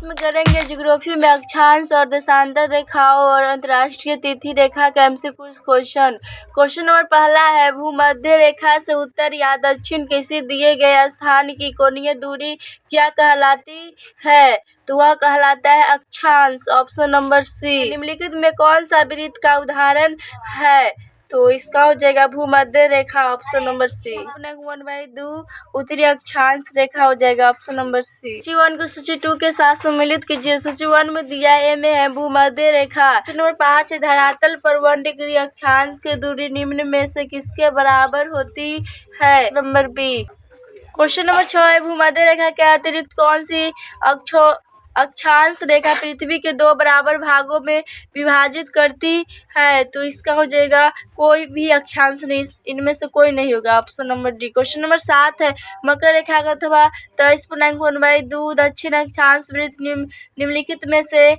में करेंगे ज्योग्राफी में अक्षांश और देशांतर रेखाओं और अंतर्राष्ट्रीय तिथि रेखा का एमसी कुछ क्वेश्चन नंबर पहला है, भूमध्य रेखा से उत्तर या दक्षिण किसी दिए गए स्थान की कोणीय दूरी क्या कहलाती है? तो वह कहलाता है अक्षांश। Option number C. निम्नलिखित में कौन सा वृत्त का उदाहरण है? तो इसका हो जाएगा भूमध्य रेखा। ऑप्शन नंबर सी। 1/2 उत्तरी अक्षांश रेखा हो जाएगा। Option number C. सूची 1 को सूची 2 के साथ सम्मिलित कीजिए। सूची 1 में दिया ए में है भूमध्य रेखा। क्वेश्चन नंबर 5 है, धरातल पर 1 डिग्री अक्षांश की दूरी निम्न में से किसके बराबर होती है? Number B. क्वेश्चन नंबर 6 है, भूमध्य रेखा के अतिरिक्त कौन सी अक्षांश रेखा पृथ्वी के 2 बराबर भागों में विभाजित करती है? तो इसका हो जाएगा कोई भी अक्षांश नहीं, इनमें से कोई नहीं होगा। Option number D. Question number 7 है, मकर रेखा अथवा 23.1/2 दक्षिण अक्षांश वृत्त निम्नलिखित में से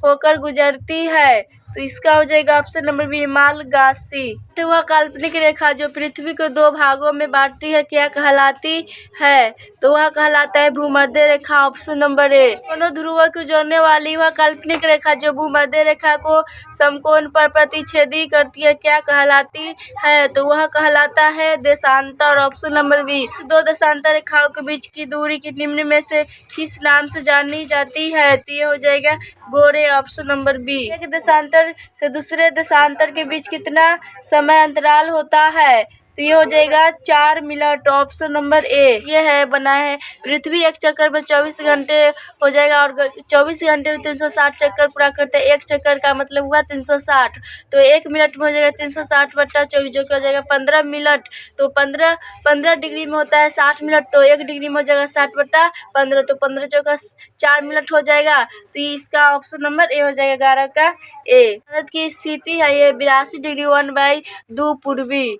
होकर गुजरती है? तो इसका हो जाएगा ऑप्शन नंबर बी, मालगासी। वह काल्पनिक रेखा जो पृथ्वी को 2 भागों में बांटती है क्या कहलाती है? तो वह कहलाता है भूमध्य रेखा। ऑप्शन नंबर ए। दोनों ध्रुवों को जोड़ने वाली वह काल्पनिक रेखा जो भूमध्य रेखा को समकोण पर प्रतिच्छेदी करती है क्या कहलाती है? तो वह कहलाता है देशांतर। Option number B. 2 देशांतर रेखाओं के बीच की दूरी की निम्न में से किस नाम से जानी जाती है? तो ये हो जाएगा गोरे। Option number B. एक देशांतर से दूसरे देशांतर के बीच कितना समय अंतराल होता है? तो ये हो जाएगा 4 मिनट। ऑप्शन नंबर ए। ये है बना है, पृथ्वी एक चक्कर में 24 घंटे हो जाएगा और 24 घंटे में 360 चक्कर पूरा करते हैं। एक चक्कर का मतलब हुआ 360, तो 1 मिनट में हो जाएगा 360/24 जो कि हो जाएगा 15 मिनट। तो 15 डिग्री में होता है 60 मिनट, तो 1 डिग्री में हो जाएगा 60/15, तो 15 चौका 4 मिनट हो जाएगा। तो इसका ऑप्शन नंबर ए हो जाएगा 11 का ए। भारत की स्थिति है ये 82 डिग्री 1/2 पूर्वी।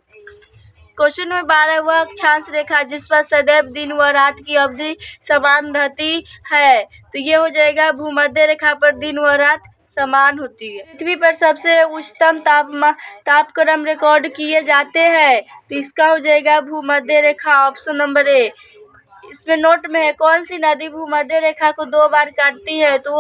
क्वेश्चन नंबर 12, वह अक्षांश रेखा जिस पर सदैव दिन व रात की अवधि समान रहती है? तो ये हो जाएगा भूमध्य रेखा पर दिन व रात समान होती है। पृथ्वी पर सबसे उच्चतम तापक्रम रिकॉर्ड किए जाते हैं? तो इसका हो जाएगा भूमध्य रेखा। ऑप्शन नंबर ए। इसमें नोट में है, कौन सी नदी भूमध्य रेखा को 2 बार काटती है? तो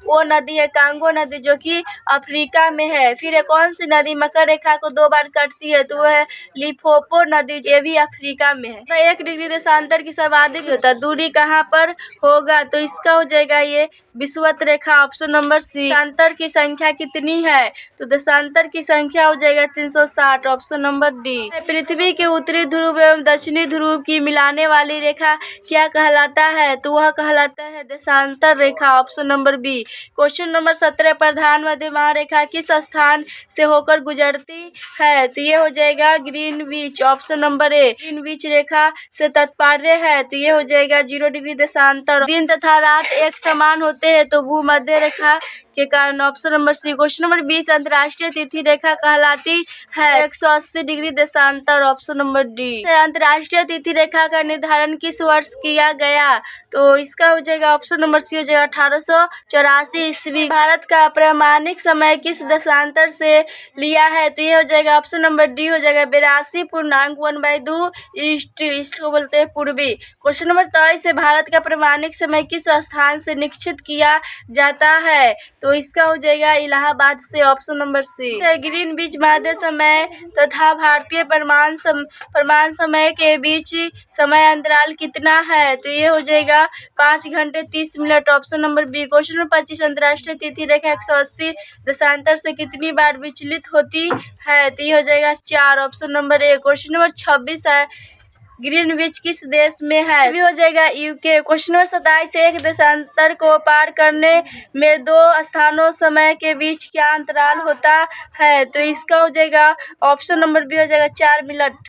वो नदी है कांगो नदी जो कि अफ्रीका में है। फिर है, कौन सी नदी मकर रेखा को 2 बार काटती है? तो वो है लिम्पोपो नदी, ये भी अफ्रीका में है। तो 1 डिग्री देशांतर की सर्वाधिक होता है दूरी कहाँ पर होगा? तो इसका हो जाएगा ये विषुवत रेखा। ऑप्शन नंबर सी। देशांतर की संख्या कितनी है? तो देशांतर की संख्या हो जाएगा 360। Option number D. पृथ्वी के उत्तरी ध्रुव एवं दक्षिणी ध्रुव की मिलाने वाली रेखा क्या कहलाता है? तो वह कहलाता है देशांतर रेखा। Option number B. Question number 17, प्रधान मध्य महारेखा किस स्थान से होकर गुजरती है? तो ये हो जाएगा Greenwich. Option number A. Greenwich रेखा से तात्पर्य है? तो ये हो जाएगा 0 डिग्री देशांतर। दिन तथा रात एक समान होते हैं तो भूमध्य रेखा के कारण। Option number C. Question number 20, अंतर्राष्ट्रीय तिथि रेखा कहलाती है? 180 डिग्री देशांतर। Option number D. अंतर्राष्ट्रीय तिथि रेखा का निर्धारण किस वर्ष किया गया? तो इसका हो जाएगा ऑप्शन नंबर सी हो जाएगा 1884 ईस्वी। भारत का प्रमाणिक समय किस देशांतर से लिया है? तो ये हो जाएगा ऑप्शन नंबर डी हो जाएगा 82.1/2 ईस्ट को बोलते हैं पूर्वी। क्वेश्चन नंबर 23 है, भारत का प्रमाणिक समय किस स्थान से निश्चित किया जाता है? तो इसका हो जाएगा इलाहाबाद से। Option number C. ग्रीनविच मध्य समय तथा भारतीय प्रमाण समय के बीच समय अंतराल कितना है? तो ये हो जाएगा 5 घंटे 30 minute. Option number B. Question number 25, अंतर्राष्ट्रीय तिथि रेखा 180 देशांतर से कितनी बार विचलित होती है? तो ये हो जाएगा 4। ऑप्शन नंबर ए। क्वेश्चन नंबर 26 है, ग्रीनविच किस देश में है? भी हो जाएगा यूके। क्वेश्चन नंबर 27, एक देशांतर को पार करने में 2 स्थानों समय के बीच क्या अंतराल होता है? तो इसका हो जाएगा ऑप्शन नंबर बी हो जाएगा 4 मिनट।